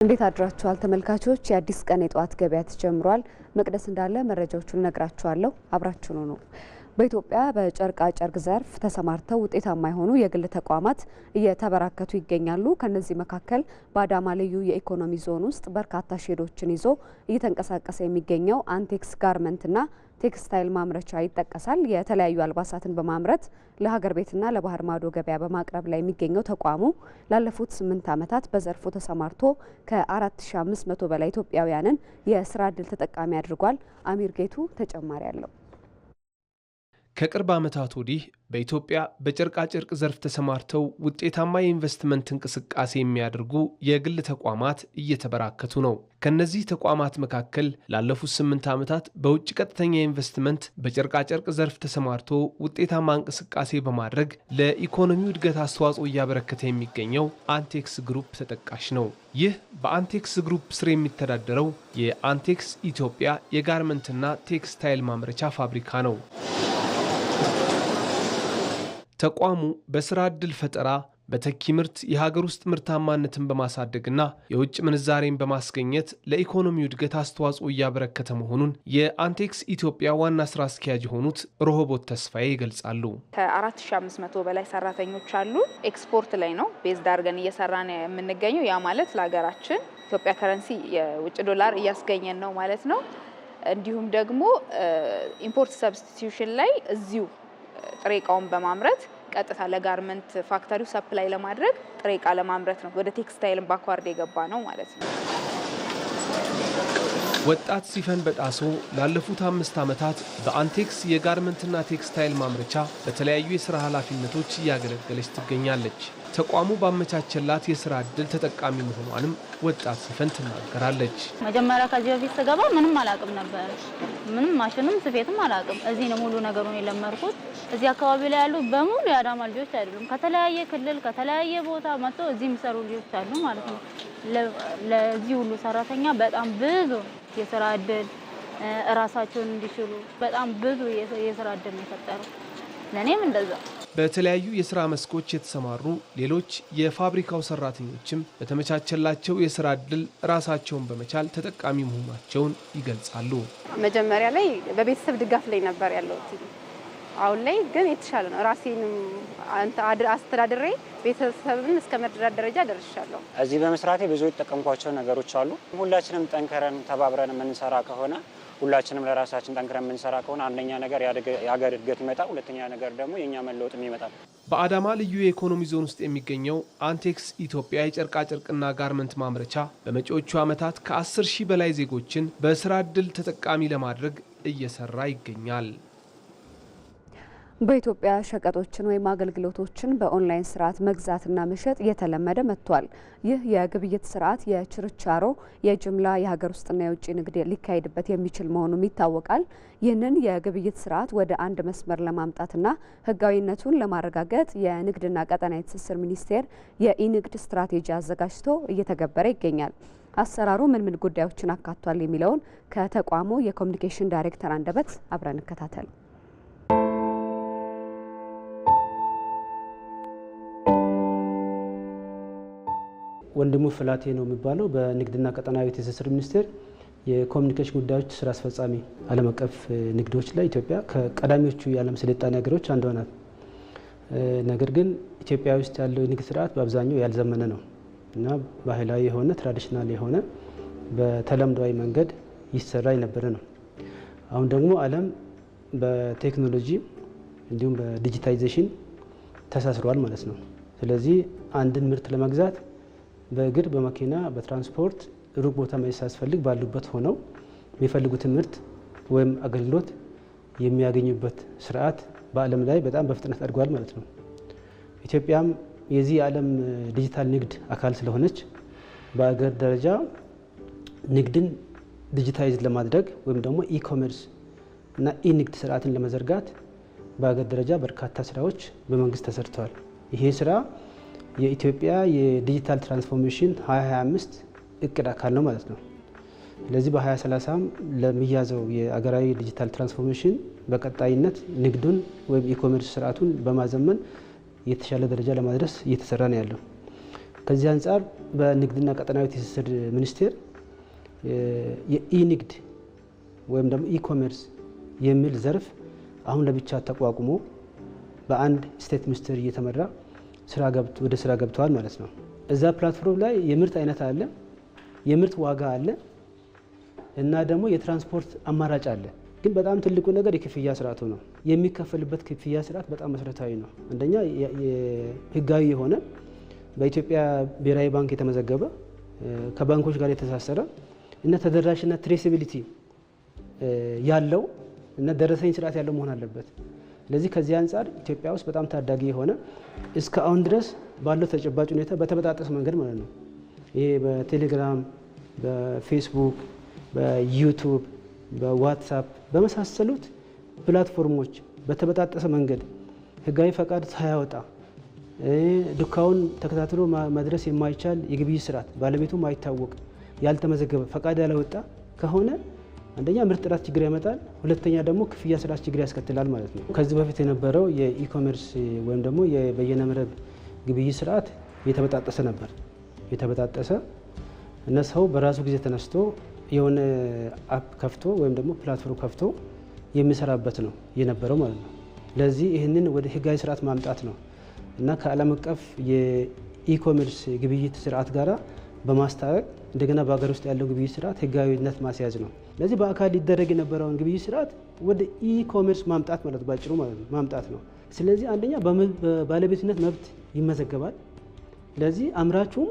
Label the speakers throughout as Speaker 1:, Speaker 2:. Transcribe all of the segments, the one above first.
Speaker 1: እንዴት አድራችኋል ተመልካቾች? የአዲስ ቀን የጧት ገበያ ተጀምሯል። መቅደስ እንዳለ መረጃዎቹን ነግራችኋለሁ። አብራችሁኑ ነው። በኢትዮጵያ በጨርቃ ጨርቅ ዘርፍ ተሰማርተው ውጤታማ የሆኑ የግል ተቋማት እየተበራከቱ ይገኛሉ። ከነዚህ መካከል በአዳማ ልዩ የኢኮኖሚ ዞን ውስጥ በርካታ ሼዶችን ይዞ እየተንቀሳቀሰ የሚገኘው አንቴክስ ጋርመንትና ቴክስታይል ማምረቻ ይጠቀሳል። የተለያዩ አልባሳትን በማምረት ለሀገር ቤትና ለባህር ማዶ ገበያ በማቅረብ ላይ የሚገኘው ተቋሙ ላለፉት 8 ዓመታት በዘርፉ ተሰማርቶ ከ4500 በላይ ኢትዮጵያውያንን የስራ ዕድል ተጠቃሚ አድርጓል። አሚር ጌቱ ተጨማሪ አለው።
Speaker 2: ከቅርብ ዓመታት ወዲህ በኢትዮጵያ በጨርቃ ጨርቅ ዘርፍ ተሰማርተው ውጤታማ የኢንቨስትመንት እንቅስቃሴ የሚያደርጉ የግል ተቋማት እየተበራከቱ ነው። ከነዚህ ተቋማት መካከል ላለፉት 8 ዓመታት በውጭ ቀጥተኛ ኢንቨስትመንት በጨርቃ ጨርቅ ዘርፍ ተሰማርቶ ውጤታማ እንቅስቃሴ በማድረግ ለኢኮኖሚው እድገት አስተዋጽኦ እያበረከተ የሚገኘው አንቴክስ ግሩፕ ተጠቃሽ ነው። ይህ በአንቴክስ ግሩፕ ስር የሚተዳደረው የአንቴክስ ኢትዮጵያ የጋርመንትና ቴክስታይል ማምረቻ ፋብሪካ ነው። ተቋሙ በስራ ዕድል ፈጠራ፣ በተኪ ምርት የሀገር ውስጥ ምርታማነትን በማሳደግና የውጭ ምንዛሬን በማስገኘት ለኢኮኖሚው እድገት አስተዋጽኦ እያበረከተ መሆኑን የአንቴክስ ኢትዮጵያ ዋና ስራ አስኪያጅ የሆኑት ሮሆቦት ተስፋዬ ይገልጻሉ።
Speaker 3: ከ4500 በላይ ሰራተኞች አሉ። ኤክስፖርት ላይ ነው ቤዝ ዳርገን እየሰራን የምንገኘው። ያ ማለት ለሀገራችን ኢትዮጵያ ከረንሲ የውጭ ዶላር እያስገኘን ነው ማለት ነው። እንዲሁም ደግሞ ኢምፖርት ሰብስቲቲዩሽን ላይ እዚሁ ጥሬ ዕቃውን በማምረት ቀጥታ ለጋርመንት ፋክተሪው ሰፕላይ ለማድረግ ጥሬ ዕቃ ለማምረት ነው ወደ ቴክስታይልን ባክዋርድ የገባ ነው ማለት ነው።
Speaker 2: ወጣት ሲፈን በጣሶ ላለፉት 5 ዓመታት በአንቴክስ የጋርመንትና ቴክስታይል ማምረቻ በተለያዩ የሥራ ኃላፊነቶች እያገለገለች ትገኛለች። ተቋሙ ባመቻቸላት የሥራ ዕድል ተጠቃሚ መሆኗንም ወጣት ሲፈን ትናገራለች።
Speaker 4: መጀመሪያ ከዚህ በፊት ስገባ ምንም አላውቅም ነበር። ምንም ማሽንም ስፌትም አላውቅም። እዚህ ነው ሙሉ ነገሩን የለመድኩት። እዚህ አካባቢ ላይ ያሉ በሙሉ የአዳማ ልጆች አይደሉም። ከተለያየ ክልል ከተለያየ ቦታ መጥተው እዚህ የሚሰሩ ልጆች አሉ ማለት ነው። ለዚህ ሁሉ ሰራተኛ በጣም ብዙ የሥራ ዕድል ራሳቸውን እንዲችሉ በጣም ብዙ የሥራ ዕድል ነው የፈጠረው። ለኔም እንደዛ
Speaker 2: በተለያዩ የሥራ መስኮች የተሰማሩ ሌሎች የፋብሪካው ሰራተኞችም በተመቻቸላቸው የሥራ ዕድል ራሳቸውን በመቻል ተጠቃሚ መሆናቸውን ይገልጻሉ።
Speaker 5: መጀመሪያ ላይ በቤተሰብ ድጋፍ ላይ ነበር ያለሁት። አሁን ላይ ግን የተሻለ ነው። ራሴንም አስተዳድሬ ቤተሰብን እስከ መርዳት ደረጃ ደርሻለሁ።
Speaker 6: እዚህ በመስራቴ ብዙ የተጠቀምኳቸው ነገሮች አሉ። ሁላችንም ጠንከረን ተባብረን የምንሰራ ከሆነ ሁላችንም ለራሳችን ጠንክረን የምንሰራ ከሆነ አንደኛ ነገር የሀገር እድገት ይመጣል፣ ሁለተኛ ነገር ደግሞ የኛ መለወጥም ይመጣል።
Speaker 2: በአዳማ ልዩ የኢኮኖሚ ዞን ውስጥ የሚገኘው አንቴክስ ኢትዮጵያ የጨርቃ ጨርቅና ጋርመንት ማምረቻ በመጪዎቹ ዓመታት ከ10,000 በላይ ዜጎችን በስራ ዕድል ተጠቃሚ ለማድረግ እየሰራ ይገኛል።
Speaker 1: በኢትዮጵያ ሸቀጦችን ወይም አገልግሎቶችን በኦንላይን ስርዓት መግዛትና መሸጥ እየተለመደ መጥቷል። ይህ የግብይት ስርዓት የችርቻሮ፣ የጅምላ፣ የሀገር ውስጥና የውጭ ንግድ ሊካሄድበት የሚችል መሆኑም ይታወቃል። ይህንን የግብይት ስርዓት ወደ አንድ መስመር ለማምጣትና ህጋዊነቱን ለማረጋገጥ የንግድና ቀጠናዊ ትስስር ሚኒስቴር የኢንግድ ስትራቴጂ አዘጋጅቶ እየተገበረ ይገኛል። አሰራሩ ምን ምን ጉዳዮችን አካቷል የሚለውን ከተቋሙ የኮሚኒኬሽን ዳይሬክተር አንደበት አብረን እንከታተል።
Speaker 7: ወንድሙ ፍላቴ ነው የሚባለው። በንግድና ቀጠናዊ ትስስር ሚኒስቴር የኮሚኒኬሽን ጉዳዮች ስራ አስፈጻሚ። ዓለም አቀፍ ንግዶች ላይ ኢትዮጵያ ከቀዳሚዎቹ የዓለም ስልጣኔ ሀገሮች አንዷ ናት። ነገር ግን ኢትዮጵያ ውስጥ ያለው የንግድ ስርዓት በአብዛኛው ያልዘመነ ነው እና ባህላዊ የሆነ ትራዲሽናል የሆነ በተለምዷዊ መንገድ ይሰራ የነበረ ነው። አሁን ደግሞ ዓለም በቴክኖሎጂ እንዲሁም በዲጂታይዜሽን ተሳስሯል ማለት ነው። ስለዚህ አንድን ምርት ለመግዛት በእግር በመኪና በትራንስፖርት ሩቅ ቦታ መሄድ ሳያስፈልግ ባሉበት ሆነው የሚፈልጉትን ምርት ወይም አገልግሎት የሚያገኙበት ስርዓት በዓለም ላይ በጣም በፍጥነት አድጓል ማለት ነው። ኢትዮጵያም የዚህ የዓለም ዲጂታል ንግድ አካል ስለሆነች በአገር ደረጃ ንግድን ዲጂታይዝ ለማድረግ ወይም ደግሞ ኢኮሜርስ እና ኢንግድ ስርዓትን ለመዘርጋት በአገር ደረጃ በርካታ ስራዎች በመንግስት ተሰርተዋል። ይሄ ስራ የኢትዮጵያ የዲጂታል ትራንስፎርሜሽን 2025 እቅድ አካል ነው ማለት ነው። ስለዚህ በ2030 ለሚያዘው የአገራዊ ዲጂታል ትራንስፎርሜሽን በቀጣይነት ንግዱን ወይም ኢኮሜርስ ስርዓቱን በማዘመን የተሻለ ደረጃ ለማድረስ እየተሰራ ነው ያለው። ከዚህ አንጻር በንግድና ቀጠናዊ ትስስር ሚኒስቴር የኢንግድ ወይም ደግሞ ኢኮሜርስ የሚል ዘርፍ አሁን ለብቻ ተቋቁሞ በአንድ ስቴት ሚኒስቴር እየተመራ ወደ ስራ ገብተዋል ማለት ነው። እዛ ፕላትፎርም ላይ የምርት አይነት አለ፣ የምርት ዋጋ አለ እና ደግሞ የትራንስፖርት አማራጭ አለ። ግን በጣም ትልቁ ነገር የክፍያ ስርዓቱ ነው። የሚከፈልበት ክፍያ ስርዓት በጣም መሰረታዊ ነው። አንደኛ ህጋዊ የሆነ በኢትዮጵያ ብሔራዊ ባንክ የተመዘገበ ከባንኮች ጋር የተሳሰረ እና ተደራሽና ትሬሲቢሊቲ ያለው እና ደረሰኝ ስርዓት ያለው መሆን አለበት። ስለዚህ ከዚህ አንጻር ኢትዮጵያ ውስጥ በጣም ታዳጊ የሆነ እስካሁን ድረስ ባለው ተጨባጭ ሁኔታ በተበጣጠሰ መንገድ ማለት ነው። ይሄ በቴሌግራም፣ በፌስቡክ፣ በዩቲዩብ፣ በዋትስአፕ በመሳሰሉት ፕላትፎርሞች በተበጣጠሰ መንገድ ህጋዊ ፈቃድ ሳያወጣ ዱካውን ተከታትሎ መድረስ የማይቻል የግብይት ስርዓት ባለቤቱ ማይታወቅ ያልተመዘገበ ፈቃድ ያላወጣ ከሆነ አንደኛ ምርት ጥራት ችግር ያመጣል፣ ሁለተኛ ደግሞ ክፍያ ስርዓት ችግር ያስከትላል ማለት ነው። ከዚህ በፊት የነበረው የኢኮሜርስ ወይም ደግሞ የበየነ መረብ ግብይት ስርዓት የተበጣጠሰ ነበር። የተበጣጠሰ እና ሰው በራሱ ጊዜ ተነስቶ የሆነ አፕ ከፍቶ ወይም ደግሞ ፕላትፎርም ከፍቶ የሚሰራበት ነው የነበረው ማለት ነው። ለዚህ ይህንን ወደ ህጋዊ ስርዓት ማምጣት ነው እና ከዓለም አቀፍ የኢኮሜርስ ግብይት ስርዓት ጋራ በማስታረቅ እንደገና በሀገር ውስጥ ያለው ግብይት ስርዓት ህጋዊነት ማስያዝ ነው። ለዚህ በአካል ሊደረግ የነበረውን ግብይት ስርዓት ወደ ኢኮሜርስ ማምጣት ማለት ባጭሩ ማለት ነው ማምጣት ነው። ስለዚህ አንደኛ በባለቤትነት መብት ይመዘገባል። ለዚህ አምራቹም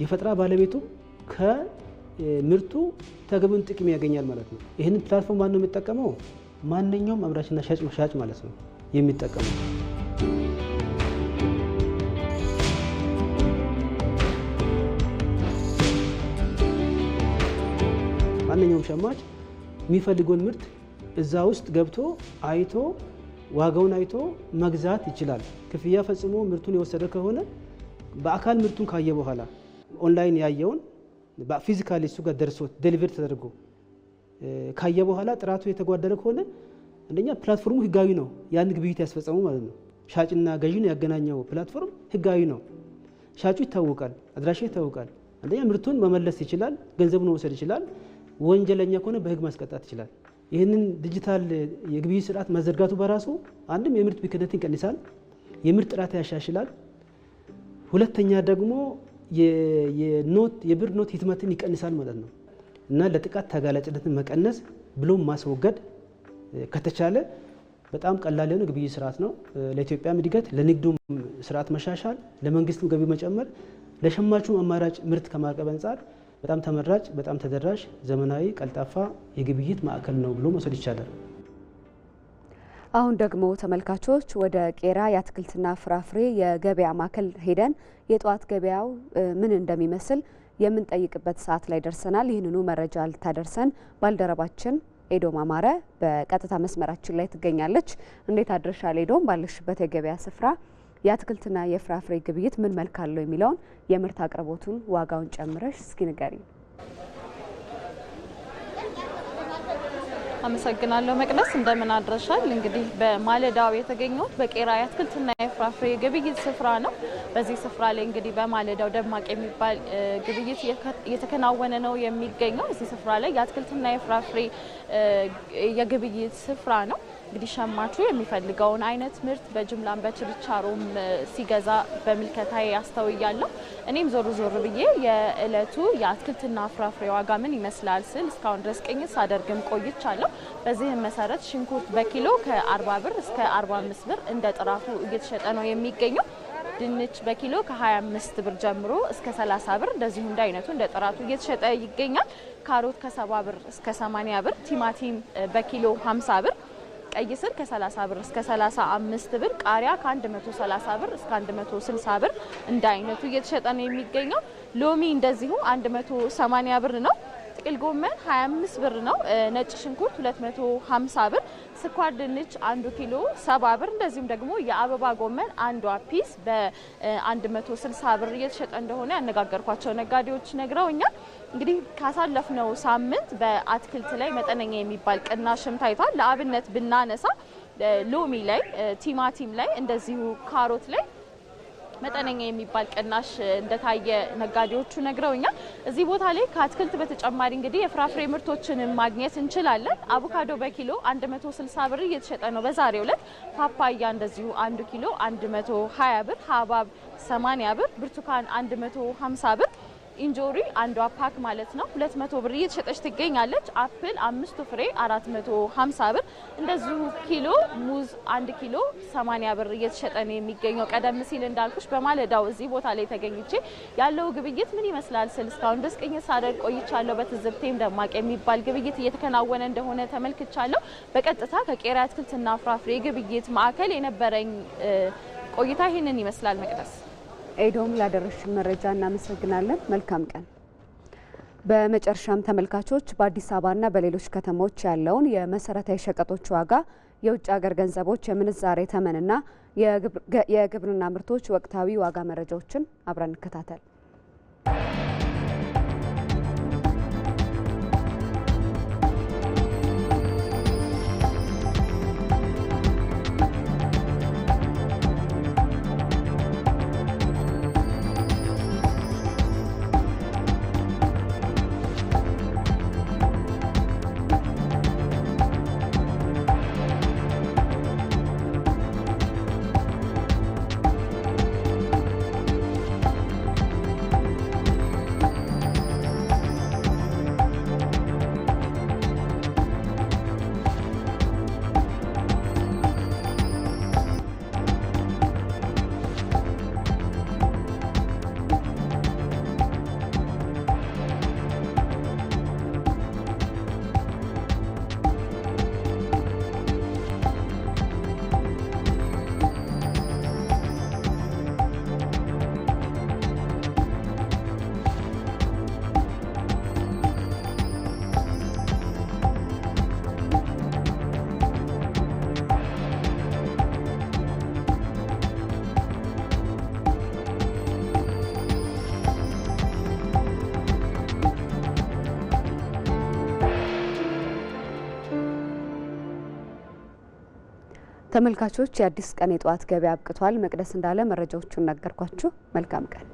Speaker 7: የፈጠራ ባለቤቱም ከምርቱ ተገቢውን ጥቅም ያገኛል ማለት ነው። ይህንን ፕላትፎርም ማን ነው የሚጠቀመው? ማንኛውም አምራችና ሻጭ ማለት ነው የሚጠቀመው። ማንኛውም ሸማች የሚፈልገውን ምርት እዛ ውስጥ ገብቶ አይቶ ዋጋውን አይቶ መግዛት ይችላል። ክፍያ ፈጽሞ ምርቱን የወሰደ ከሆነ በአካል ምርቱን ካየ በኋላ ኦንላይን ያየውን በፊዚካሊ እሱ ጋር ደርሶት ዴሊቨር ተደርጎ ካየ በኋላ ጥራቱ የተጓደለ ከሆነ አንደኛ ፕላትፎርሙ ህጋዊ ነው፣ ያን ግብይት ያስፈጸሙ ማለት ነው። ሻጭና ገዢን ያገናኘው ፕላትፎርም ህጋዊ ነው። ሻጩ ይታወቃል፣ አድራሻው ይታወቃል። አንደኛ ምርቱን መመለስ ይችላል፣ ገንዘቡን መውሰድ ይችላል። ወንጀለኛ ከሆነ በህግ ማስቀጣት ይችላል። ይህንን ዲጂታል የግብይት ስርዓት መዘርጋቱ በራሱ አንድም የምርት ብክነትን ይቀንሳል፣ የምርት ጥራት ያሻሽላል። ሁለተኛ ደግሞ የብር ኖት ህትመትን ይቀንሳል ማለት ነው እና ለጥቃት ተጋላጭነትን መቀነስ ብሎም ማስወገድ ከተቻለ በጣም ቀላል የሆነ ግብይት ስርዓት ነው። ለኢትዮጵያም እድገት፣ ለንግዱም ስርዓት መሻሻል፣ ለመንግስትም ገቢ መጨመር፣ ለሸማቹም አማራጭ ምርት ከማቅረብ አንጻር በጣም ተመራጭ፣ በጣም ተደራሽ፣ ዘመናዊ፣ ቀልጣፋ የግብይት ማዕከል ነው ብሎ መውሰድ ይቻላል።
Speaker 1: አሁን ደግሞ ተመልካቾች ወደ ቄራ የአትክልትና ፍራፍሬ የገበያ ማዕከል ሄደን የጠዋት ገበያው ምን እንደሚመስል የምንጠይቅበት ሰዓት ላይ ደርሰናል። ይህንኑ መረጃ ልታደርሰን ባልደረባችን ኤዶም አማረ በቀጥታ መስመራችን ላይ ትገኛለች። እንዴት አድረሻል ኤዶም? ባለሽበት የገበያ ስፍራ የአትክልትና የፍራፍሬ ግብይት ምን መልክ አለው የሚለውን የምርት አቅርቦቱን ዋጋውን ጨምረሽ እስኪ ንገሪ።
Speaker 8: አመሰግናለሁ መቅደስ፣ እንደምን አድረሻል? እንግዲህ በማለዳው የተገኘው በቄራ የአትክልትና የፍራፍሬ ግብይት ስፍራ ነው። በዚህ ስፍራ ላይ እንግዲህ በማለዳው ደማቅ የሚባል ግብይት እየተከናወነ ነው የሚገኘው። እዚህ ስፍራ ላይ የአትክልትና የፍራፍሬ የግብይት ስፍራ ነው። እንግዲህ ሸማቹ የሚፈልገውን አይነት ምርት በጅምላም በችርቻሮም ሲገዛ በምልከታዬ ያስተውያለሁ። እኔም ዞር ዞር ብዬ የእለቱ የአትክልትና ፍራፍሬ ዋጋ ምን ይመስላል ስል እስካሁን ድረስ ቅኝት ሳደርግም ቆይቻለሁ። በዚህም መሰረት ሽንኩርት በኪሎ ከ40 ብር እስከ 45 ብር እንደ ጥራቱ እየተሸጠ ነው የሚገኘው። ድንች በኪሎ ከ25 ብር ጀምሮ እስከ 30 ብር እንደዚሁ እንደ አይነቱ እንደ ጥራቱ እየተሸጠ ይገኛል። ካሮት ከ70 ብር እስከ 80 ብር፣ ቲማቲም በኪሎ 50 ብር፣ ቀይ ስር ከ30 ብር እስከ 35 ብር፣ ቃሪያ ከ130 ብር እስከ 160 ብር እንደ አይነቱ እየተሸጠ ነው የሚገኘው። ሎሚ እንደዚሁ 180 ብር ነው። ጥቅል ጎመን 25 ብር ነው። ነጭ ሽንኩርት 250 ብር፣ ስኳር ድንች 1 ኪሎ 70 ብር፣ እንደዚሁም ደግሞ የአበባ ጎመን አንዷ ፒስ በ160 ብር እየተሸጠ እንደሆነ ያነጋገርኳቸው ነጋዴዎች ነግረውኛል። እንግዲህ ካሳለፍነው ሳምንት በአትክልት ላይ መጠነኛ የሚባል ቅናሽም ታይቷል። ለአብነት ብናነሳ ሎሚ ላይ፣ ቲማቲም ላይ፣ እንደዚሁ ካሮት ላይ መጠነኛ የሚባል ቅናሽ እንደታየ ነጋዴዎቹ ነግረውኛል። እዚህ ቦታ ላይ ከአትክልት በተጨማሪ እንግዲህ የፍራፍሬ ምርቶችን ማግኘት እንችላለን። አቮካዶ በኪሎ 160 ብር እየተሸጠ ነው በዛሬው ዕለት። ፓፓያ እንደዚሁ 1 ኪሎ 120 ብር፣ ሐብሐብ 80 ብር፣ ብርቱካን 150 ብር፣ ኢንጆሪ አንዷ ፓክ ማለት ነው 200 ብር እየተሸጠች ትገኛለች። አፕል 5 ፍሬ 450 ብር፣ እንደዚሁ ኪሎ ሙዝ 1 ኪሎ 80 ብር እየተሸጠ ነው የሚገኘው። ቀደም ሲል እንዳልኩሽ በማለዳው እዚህ ቦታ ላይ ተገኝቼ ያለው ግብይት ምን ይመስላል ስል እስካሁን ድረስ ቅኝት ሳደርግ ቆይቻለሁ። በትዝብቴም ደማቅ የሚባል ግብይት እየተከናወነ እንደሆነ ተመልክቻለሁ። በቀጥታ ከቄራ አትክልትና ፍራፍሬ ግብይት ማዕከል የነበረኝ ቆይታ ይህንን ይመስላል። መቅደስ
Speaker 1: ኤዶም ላደረሽን መረጃ እናመሰግናለን። መልካም ቀን። በመጨረሻም ተመልካቾች በአዲስ አበባና በሌሎች ከተሞች ያለውን የመሰረታዊ ሸቀጦች ዋጋ፣ የውጭ ሀገር ገንዘቦች የምንዛሬ ተመንና የግብርና ምርቶች ወቅታዊ ዋጋ መረጃዎችን አብረን እንከታተል። ተመልካቾች የአዲስ ቀን የጠዋት ገበያ አብቅቷል። መቅደስ እንዳለ መረጃዎቹን ነገርኳችሁ። መልካም ቀን።